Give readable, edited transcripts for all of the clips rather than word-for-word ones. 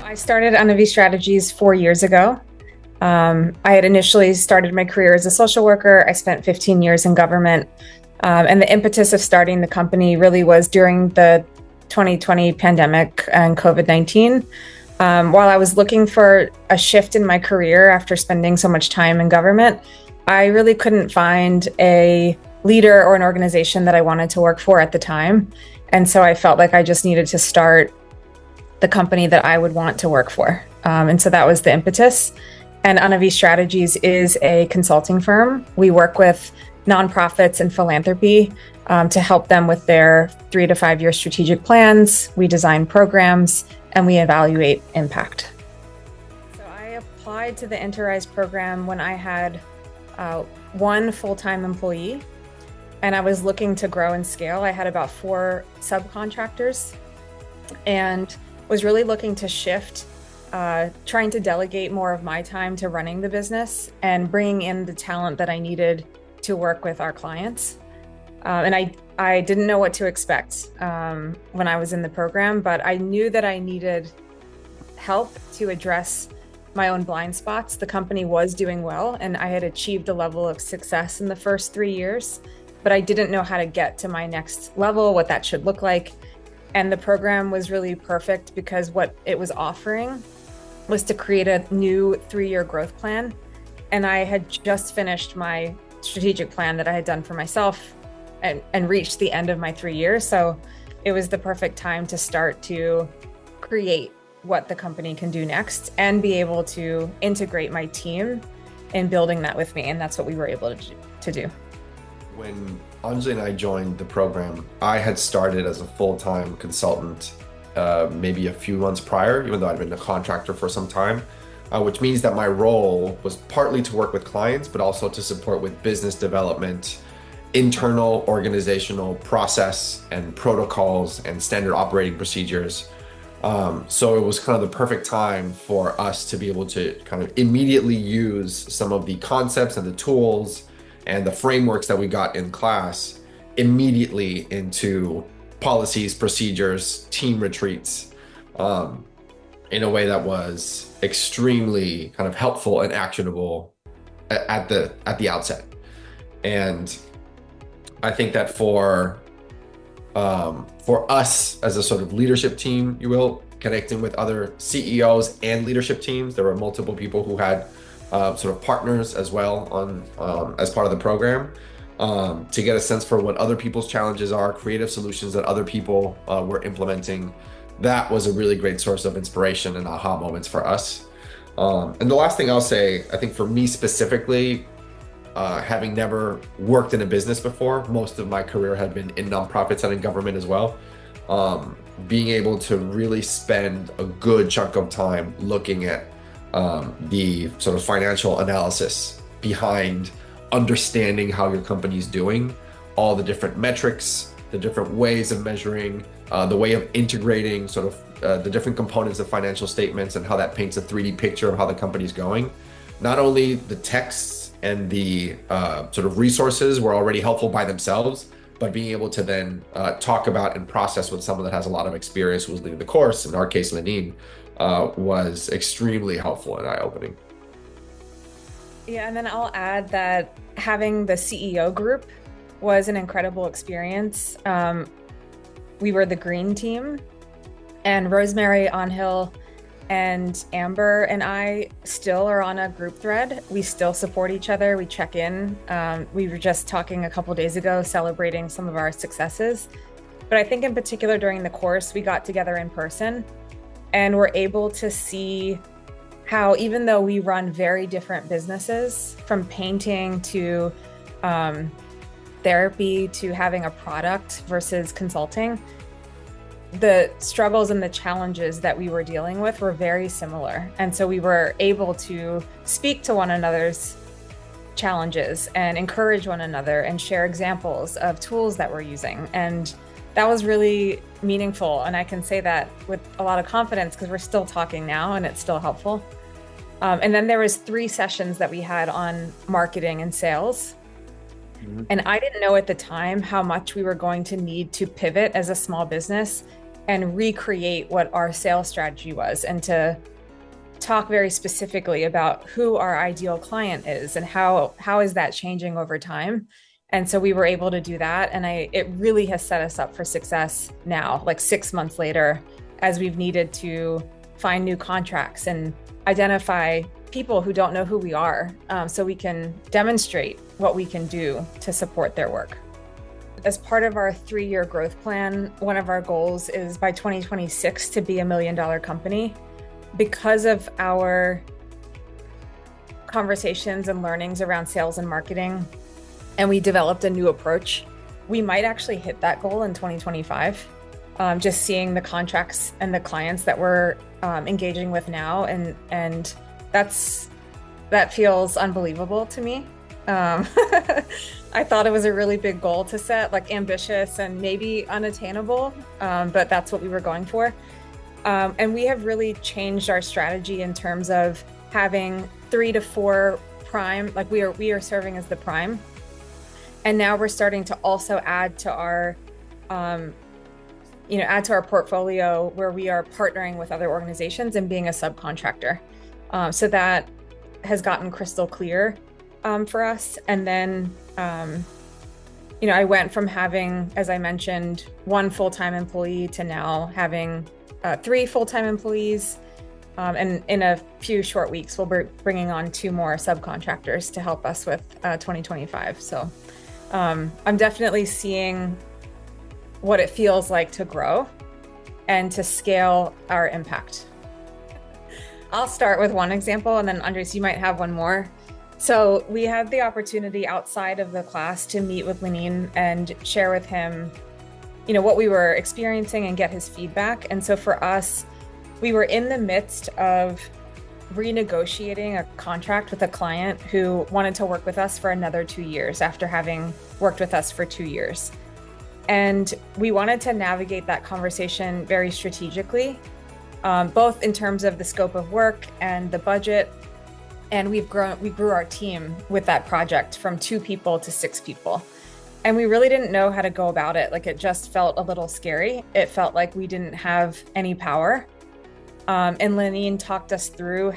I started Anavi Strategies 4 years ago. I had initially started my career as a social worker. I spent 15 years in government. And the impetus of starting the company really was during the 2020 pandemic and COVID-19. While I was looking for a shift in my career after spending so much time in government, I really couldn't find a leader or an organization that I wanted to work for at the time. And so I felt like I just needed to start the company that I would want to work for. And so that was the impetus. And Anavi Strategies is a consulting firm. We work with nonprofits and philanthropy to help them with their 3 to 5 year strategic plans. We design programs and we evaluate impact. So I applied to the Interise program when I had one full-time employee and I was looking to grow and scale. I had about 4 subcontractors and was really looking to shift, trying to delegate more of my time to running the business and bringing in the talent that I needed to work with our clients. And I didn't know what to expect when I was in the program, but I knew that I needed help to address my own blind spots. The company was doing well and I had achieved a level of success in the first 3 years, but I didn't know how to get to my next level, what that should look like. And the program was really perfect because what it was offering was to create a new 3-year growth plan. And I had just finished my strategic plan that I had done for myself and reached the end of my 3 years. So it was the perfect time to start to create what the company can do next and be able to integrate my team in building that with me. And that's what we were able to do. When Anjali and I joined the program, I had started as a full-time consultant maybe a few months prior, even though I'd been a contractor for some time, which means that my role was partly to work with clients, but also to support with business development, internal organizational process and protocols and standard operating procedures. So it was kind of the perfect time for us to be able to kind of immediately use some of the concepts and the tools and the frameworks that we got in class immediately into policies, procedures, team retreats, in a way that was extremely kind of helpful and actionable at the outset. And I think that for us as a sort of leadership team, you will, connecting with other CEOs and leadership teams, there were multiple people who had sort of partners as well on as part of the program, to get a sense for what other people's challenges are, creative solutions that other people were implementing. That was a really great source of inspiration and aha moments for us. And the last thing I'll say, I think for me specifically, having never worked in a business before, most of my career had been in nonprofits and in government as well. Being able to really spend a good chunk of time looking at the sort of financial analysis behind understanding how your company's doing, all the different metrics, the different ways of measuring, the way of integrating sort of the different components of financial statements and how that paints a 3D picture of how the company's going. Not only the texts and the sort of resources were already helpful by themselves, but being able to then talk about and process with someone that has a lot of experience, who was leading the course, in our case, Celin, was extremely helpful and eye-opening. Yeah, and then I'll add that having the CEO group was an incredible experience. We were the green team, and Rosemary, Onhill, and Amber and I still are on a group thread. We still support each other. We check in. We were just talking a couple days ago, celebrating some of our successes. But I think in particular during the course, we got together in person and were able to see how, even though we run very different businesses, from painting to therapy to having a product versus consulting, the struggles and the challenges that we were dealing with were very similar. And so we were able to speak to one another's challenges and encourage one another and share examples of tools that we're using. And that was really meaningful. And I can say that with a lot of confidence because we're still talking now and it's still helpful. And then there was 3 sessions that we had on marketing and sales. And I didn't know at the time how much we were going to need to pivot as a small business and recreate what our sales strategy was, and to talk very specifically about who our ideal client is and how is that changing over time. And so we were able to do that, and it really has set us up for success now, like 6 months later, as we've needed to find new contracts and identify people who don't know who we are, so we can demonstrate what we can do to support their work. As part of our 3-year growth plan, one of our goals is by 2026 to be $1 million company. Because of our conversations and learnings around sales and marketing, and we developed a new approach, we might actually hit that goal in 2025. Just seeing the contracts and the clients that we're engaging with now, and that feels unbelievable to me. I thought it was a really big goal to set, like ambitious and maybe unattainable, but that's what we were going for. And we have really changed our strategy in terms of having 3 to 4 prime, like we are serving as the prime. And now we're starting to also add to our portfolio where we are partnering with other organizations and being a subcontractor. So that has gotten crystal clear for us. And then, I went from having, as I mentioned, 1 full-time employee to now having 3 full-time employees. And in a few short weeks, we'll be bringing on 2 more subcontractors to help us with 2025. So I'm definitely seeing what it feels like to grow and to scale our impact. I'll start with one example, and then Andrés, you might have one more. So we had the opportunity outside of the class to meet with Lenin and share with him, what we were experiencing and get his feedback. And so for us, we were in the midst of renegotiating a contract with a client who wanted to work with us for another 2 years after having worked with us for 2 years. And we wanted to navigate that conversation very strategically, both in terms of the scope of work and the budget. And we grew our team with that project from 2 people to 6 people. And we really didn't know how to go about it. Like, it just felt a little scary. It felt like we didn't have any power. And Lenin talked us through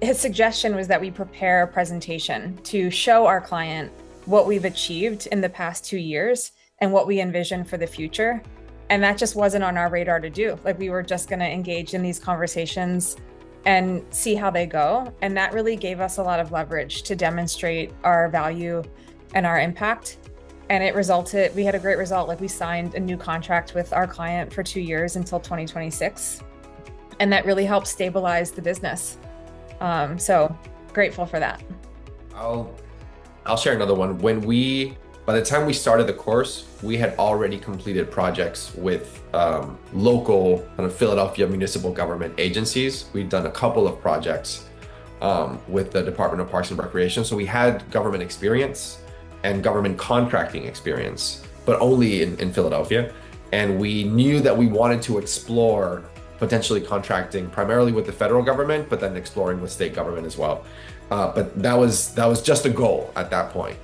his suggestion was that we prepare a presentation to show our client what we've achieved in the past 2 years and what we envision for the future. And that just wasn't on our radar to do. Like, we were just going to engage in these conversations and see how they go. And that really gave us a lot of leverage to demonstrate our value and our impact. And we had a great result. Like, we signed a new contract with our client for 2 years until 2026. And that really helped stabilize the business. So grateful for that. I'll share another one. By the time we started the course, we had already completed projects with local kind of Philadelphia municipal government agencies. We'd done a couple of projects with the Department of Parks and Recreation. So we had government experience and government contracting experience, but only in Philadelphia. And we knew that we wanted to explore potentially contracting primarily with the federal government, but then exploring with state government as well. But that was just a goal at that point.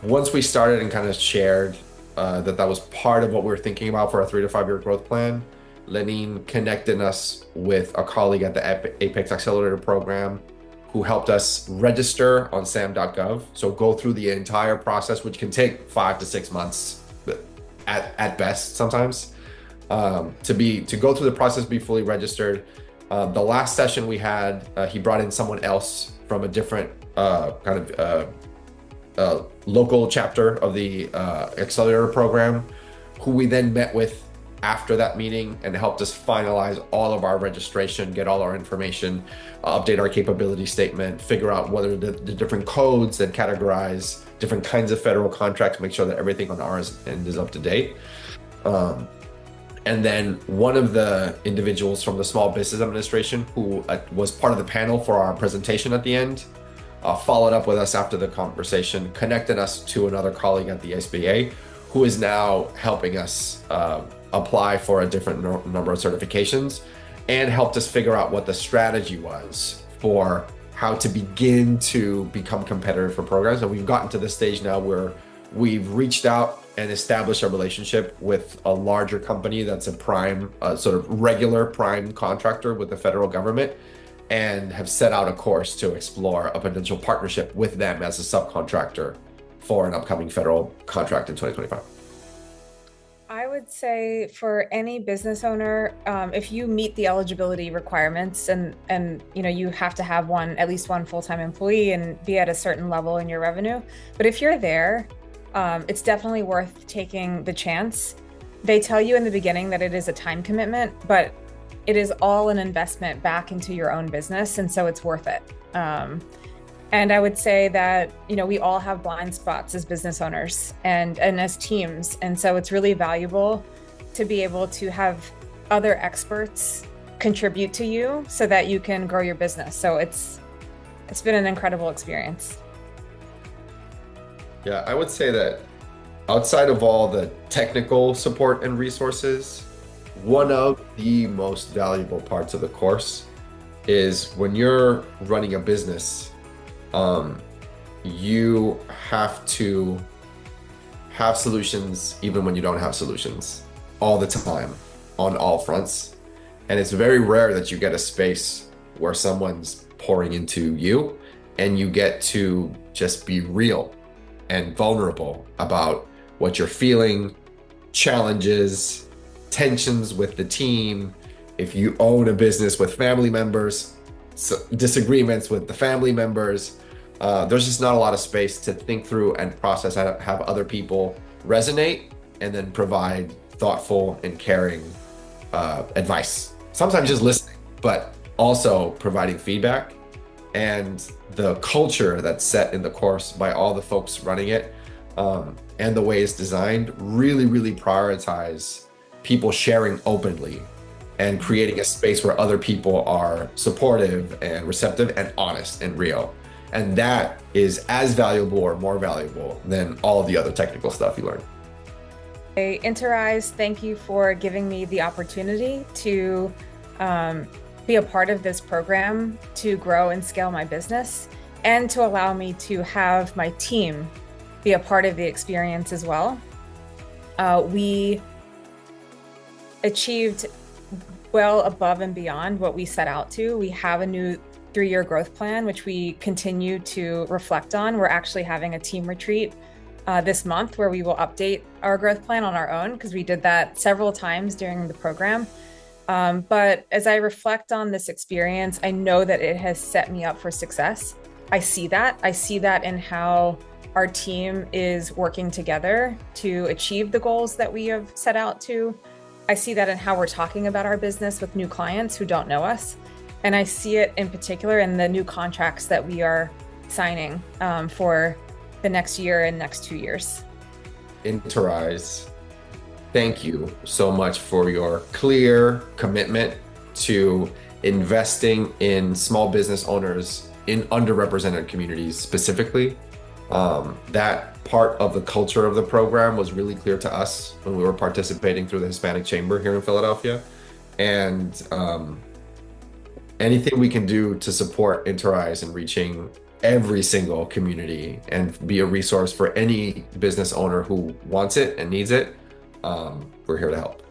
Once we started and kind of shared that was part of what we were thinking about for our 3 to 5 year growth plan, Lenin connected us with a colleague at the Apex Accelerator program who helped us register on sam.gov. So go through the entire process, which can take 5 to 6 months at best sometimes, to go through the process, be fully registered. The last session we had, he brought in someone else from a different local chapter of the accelerator program, who we then met with after that meeting and helped us finalize all of our registration, get all our information, update our capability statement, figure out whether the different codes that categorize different kinds of federal contracts, make sure that everything on ours end is up to date. And then one of the individuals from the Small Business Administration, who was part of the panel for our presentation at the end, followed up with us after the conversation, connected us to another colleague at the SBA, who is now helping us apply for a different number of certifications, and helped us figure out what the strategy was for how to begin to become competitive for programs. And we've gotten to this stage now where we've reached out and establish a relationship with a larger company that's a prime, sort of regular prime contractor with the federal government, and have set out a course to explore a potential partnership with them as a subcontractor for an upcoming federal contract in 2025. I would say for any business owner, if you meet the eligibility requirements and you have to have at least one full-time employee and be at a certain level in your revenue. But if you're there, it's definitely worth taking the chance. They tell you in the beginning that it is a time commitment, but it is all an investment back into your own business, and so it's worth it. And I would say that, we all have blind spots as business owners and as teams. And so it's really valuable to be able to have other experts contribute to you so that you can grow your business. So it's been an incredible experience. Yeah, I would say that outside of all the technical support and resources, one of the most valuable parts of the course is when you're running a business, you have to have solutions even when you don't have solutions all the time on all fronts. And it's very rare that you get a space where someone's pouring into you and you get to just be real and vulnerable about what you're feeling, challenges, tensions with the team. If you own a business with family members, disagreements with the family members, there's just not a lot of space to think through and process, have other people resonate, and then provide thoughtful and caring advice. Sometimes just listening, but also providing feedback. And the culture that's set in the course by all the folks running it, and the way it's designed, really prioritize people sharing openly and creating a space where other people are supportive and receptive and honest and real. And that is as valuable or more valuable than all of the other technical stuff you learn. Hey, Interise, thank you for giving me the opportunity to be a part of this program to grow and scale my business, and to allow me to have my team be a part of the experience as well. We achieved well above and beyond what we set out to. We have a new 3-year growth plan, which we continue to reflect on. We're actually having a team retreat this month where we will update our growth plan on our own, because we did that several times during the program. But as I reflect on this experience, I know that it has set me up for success. I see that in how our team is working together to achieve the goals that we have set out to. I see that in how we're talking about our business with new clients who don't know us. And I see it in particular in the new contracts that we are signing for the next year and next 2 years. Interise, thank you so much for your clear commitment to investing in small business owners in underrepresented communities specifically. That part of the culture of the program was really clear to us when we were participating through the Hispanic Chamber here in Philadelphia. And anything we can do to support Interise in reaching every single community and be a resource for any business owner who wants it and needs it, we're here to help.